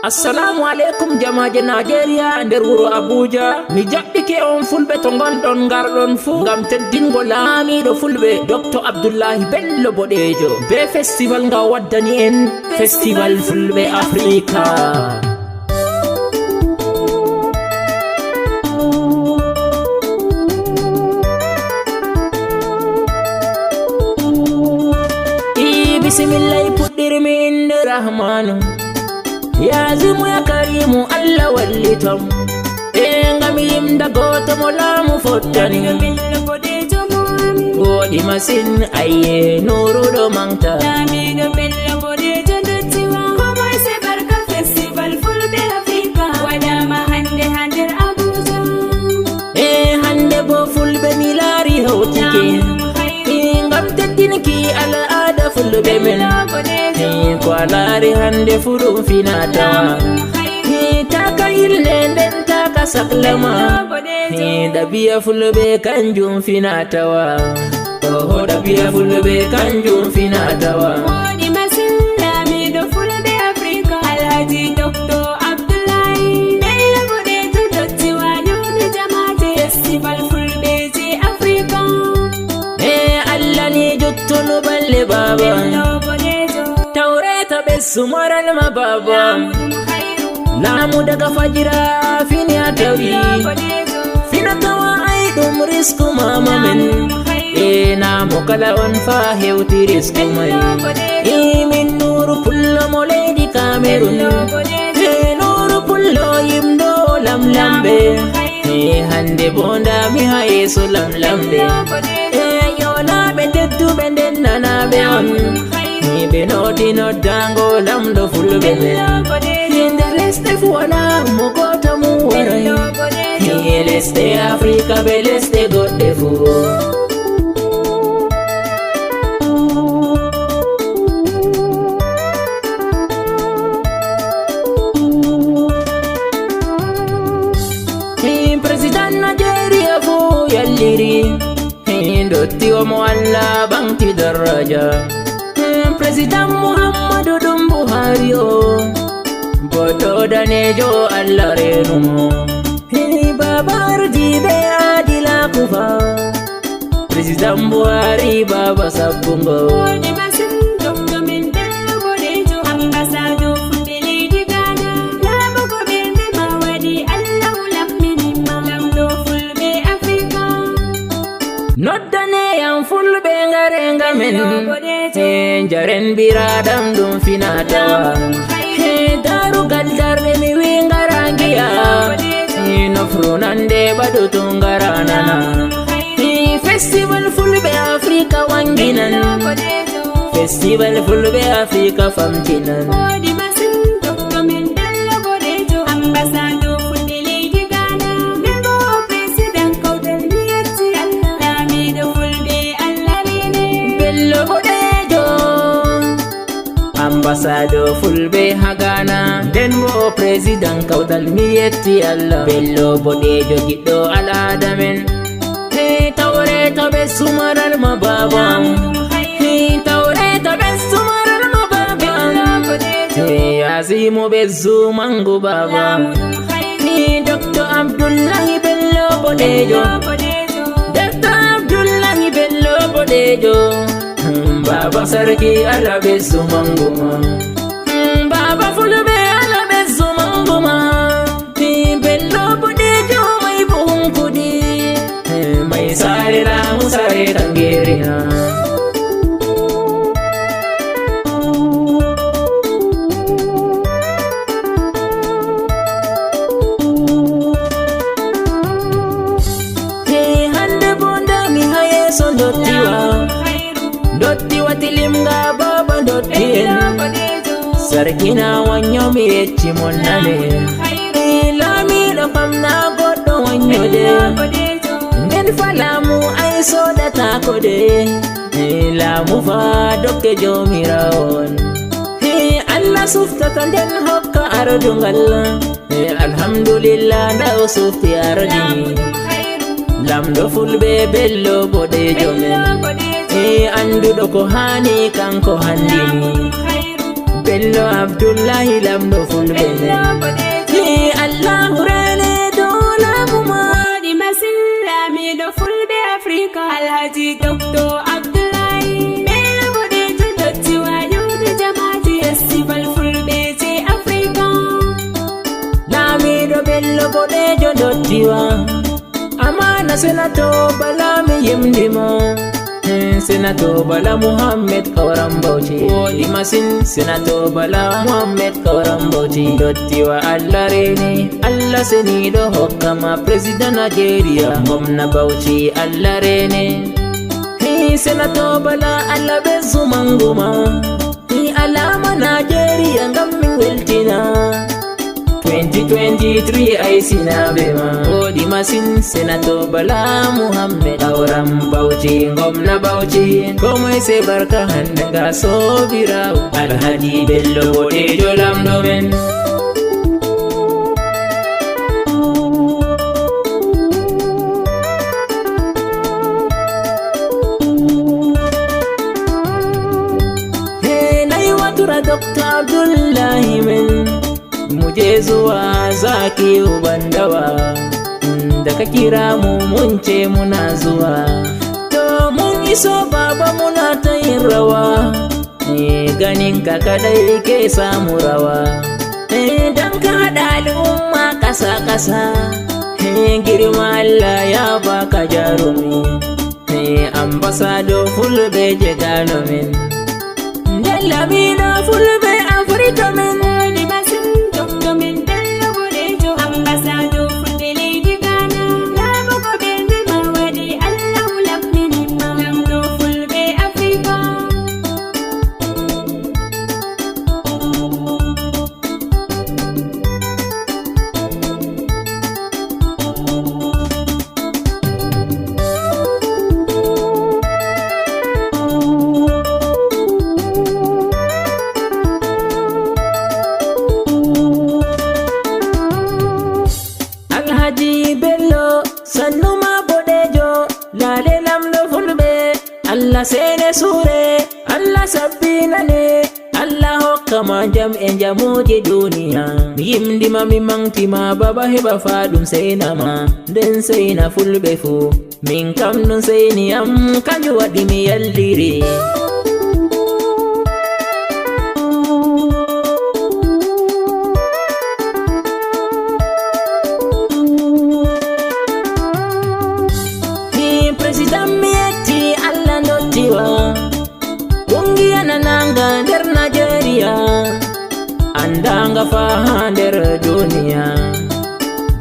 Assalamu alaikum jamaje Nigeria nder wuro Abuja. Mi jaɓɓike on fulɓe to gonɗon ngarɗon fu ngam teddingo laamiɗo fulɓe Dr. Abdullahi Bello Boɗejo be festival nga waddani en Festival Fulɓe Africa. Bismillahi puɗɗirmi inde Rahmanu, ya Azimu ya Karimu Allah wallitom ngam yimda goto mo laamu fottani. Woɗi masin ayye nuruɗo mangta. Lamiɗo Bello Boɗejo dottiwa komoi se barka Festival Fulɓe Africa waɗama hande ha nder Abuja. Hande bo fulɓe mi laari hawtike ngam teddinki al'ada fulɓe men. Ko a laari hande fu ɗum finatawa, taka hilne nden taka saklama. Ɗabi'a fulɓe kanjum finatawa, oho ɗabi'a fulɓe kanjum finatawa. Woɗi masin lamiɗo Fulɓe Africa Alhaji Dr. Abdullahi Bello Boɗejo dottiwa nuni jamaje Festival Fulɓe je Africa. Allah ni jottono balle baba, taureta ɓe sumaral ma baba. Laamu daga fajira fini a tawi, finatawa ay ɗum risku mama men. Namo kala on fa hewti risku may. Min Nuru Pullo mo leydi Cameroon, Nuru Pullo yimɗo lamlamɓe. Hande bo ndami ha yeeso lamlamɓe. Yonaɓe tedduɓe nden nanaɓe on, ɓe noti noddango lamɗo fulɓe men. Nder lesɗe fu wala mo goto mum waray, lesɗe Africa be lesɗe goɗɗe fu. President Nigeria fu yalliri, dottiwo mo Allah ɓamti daraja. President Muhammadu ɗum Buhari o, boɗɗo danejo Allah renumo. Babarji be Adila Kufa, President Buhari baba sabbungo. Woɗi masin Dr. min Bello Boɗejo ambassador Fulɓe leydi Ghana. Laaɓugo ɓernde ma waɗi Allah lamminima lamɗo Fulɓe Africa. Noddaneyam fulɓe ngarenga men, jaren biraɗam ɗum finatawa. Darugal darde mi wi ngara ngiya, nofru nande ɓaɗo to ngara nana. Festival Fulɓe Africa wanginan, Festival Fulɓe Africa famtinan. Woɗi masin Dr. min Bello Boɗejo ambassador Fulɓe leydi Ghana. Nden bo president kawtal mi yetti Allah lamiɗo Fulɓe Allah rene. Bello Boɗejo ambassador Fulɓe ha Ghana, nden bo president kawtal mi yetti Allah. Bello Boɗejo giɗɗo al'ada men, tawreta ɓe sumaral ma baba, tawreta ɓe sumaral ma baba. Azimu ɓe zumangu baba, Dr. Abdullahi Bello Boɗejo, Dr. Abdullahi Bello Boɗejo. Baba sarki Allah ɓe zumangu ma, baba fulɓe Allah ɓe zumangu ma. Bello Boɗejo mai buhun kuɗi, mai sare lamu sare tangeriya. Hande bo ndami ha yeeso dottiwa tilimga baba dottien. Sarkina wanyo mi yecci mon nane, laamiɗo famna goɗɗo wanyode. Nden fa laamu ay sodatako de, laamu fa dokke jomirawon. Allah suftata nden hokka ardungal, alhamdulillah nda o sufti ardini. Lamɗo Fulɓe Bello Boɗejo men, anduɗo ko hani kanko handini. Bello Abdullahi lamɗo fulɓe nden Allahu rene dolamuma Wodi masin lamiɗo fulɓe Afrika Alhaji Dr. Abdullahi Bello boɗejo dottiwa yewde jamaati festival fulɓe je Afrika Lamiɗo Bello boɗejo dottiwa Amana senato Bala mi yimdimo Senato Bala Muhammed Kauran Bauchi Wodi masin Senato Bala Muhammed Kauran Bauchi Dottiwa Allah rene Allah seniɗo hokkama President Nigeria Gwamna Bauchi Allah rene Senato Bala Allah bezu manguma alama Nigeria ngam min weltina 2023 ay sinabema Wodi masin Senato Bala Muhammed Kauran Bauchi Gwamna Bauchi komai sai barka hande ga sobirawo Alhaji Bello boɗejo lamɗo men Dr. Abdullahi men muje zuwa zaki ubandawa da ka kira mu mun ce muna zuwa to mun iso baba muna ta yin rawa ganin ka kadai ke samu rawa dan ka hada al'umma kasa kasa girma Allah ya baka jarumi ambassador fulbe je gano men Lamina fulbe Afrika men Wodi masin Dr. min Bello boɗejo ambassador fulɓe leydi Ghana Laaɓugo ɓernde ma waɗi Allahu lamminima lamɗo fulɓe Afrika Alhaji Bello sannuma boɗejo lale lamɗo fulɓe Allah sene sure Allah sabbinane Allah hokkama jam e jamuji duniya mi yimdima mi mangtima baba heɓa faɗum seinama nden seina fulɓe fu min kam ɗum seiniyam kanjum waɗi mi yalliri President miyeti Allah dottiwa Kungiya nananga nder Nigeria Andanga faha nder duniya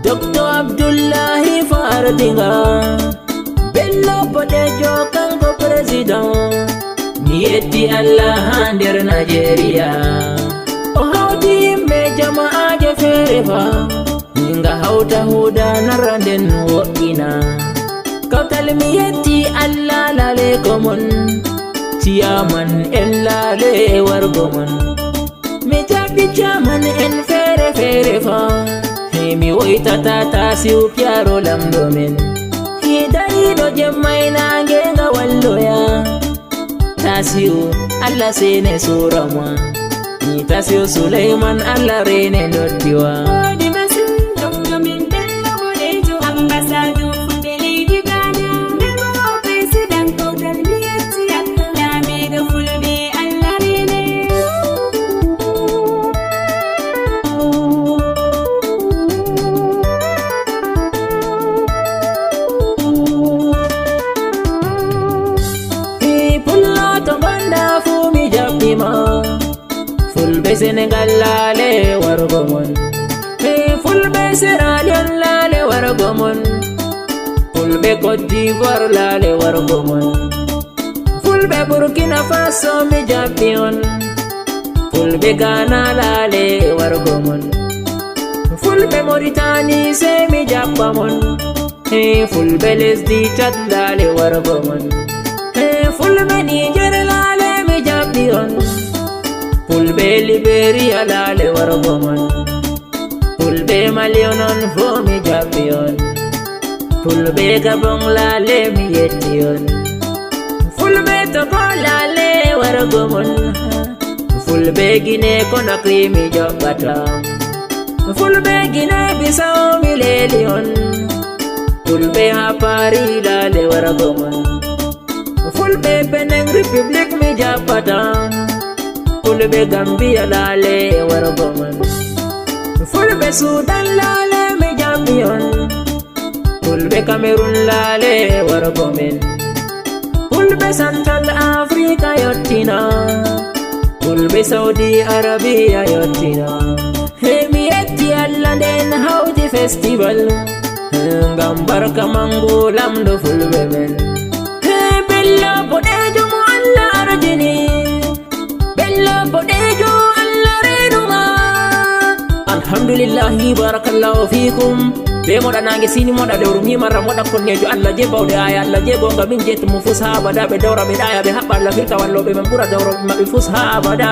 Dr. Abdullahi Fardinga Bello boɗejo kanko President miyeti Allah nder Nigeria O hawti yimɓe jama'aje fere fa Nga hawta huda narra nden wo'ina Kautal mi yetti Allah lale komon Ciyaman en lale wargo mon Mi jaɓi ciyaman en fere fere fa Mi woytata tasiu pyaro lamɗo men Hidariɗo jemmai nange nga walloya Tasiu Allah sene sura ma Ni tasiu Sulaiman Allah rene dottiwa Wodi masin Dr. min Bello boɗejo ambassador fulɓe leydi Ghana Ndemowo president kautal mi yetti Allah lamiɗo fulɓe Allah rene Pullo to gonda fu mi jaɓɓima Fulɓe Senegal lale wargo mon Fulɓe Sierra Leone lale wargo mon Fulɓe Cote d'Ivoire lale wargo mon Fulɓe Burkina Faso mi jaɓɓi on Fulɓe Ghana lale wargo mon Fulɓe Mauritanie se mi jaɓɓa mon Fulɓe lesdi Chad lale wargo mon Fulɓe Niger lale mi jaɓɓi on Fulɓe Liberia lale wargo mon Fulɓe Mali non fo mi jaɓɓi on Fulɓe Gabon lale mi yetti on Fulɓe Togo lale wargo mon Fulɓe Guinée Conakry mi joɓɓata, Fulɓe Guinée Bissau mi leeli on, Fulɓe ha Paris laale warago man, Fulɓe Benin Republic mi jaɓɓata, Fulɓe Gambia laale warago man, Fulɓe Sudan laale mi jaɓɓi on, Fulɓe Cameroon laale warago men, Fulɓe Central Africa yottina, Fulɓe Saudi Arabia yottina. Mi yetti Allah nden hawti festival ngam barka mangu lamɗo Fulɓe men. Bello boɗejo mo Allah ardini, bello boɗejo Allah renuma. Alhamdulillahi barakallahu fikum. Be moɗa nange sini moɗa lewru mimara moɗa konnejo Allah je bawde aya Allah je gonga min jetti mo fus ha abada ɓe dawra ɓe ɗaya ɓe haɓɓa Allah firka walloɓe men ɓura dawroɓe maɓɓe fus ha abada.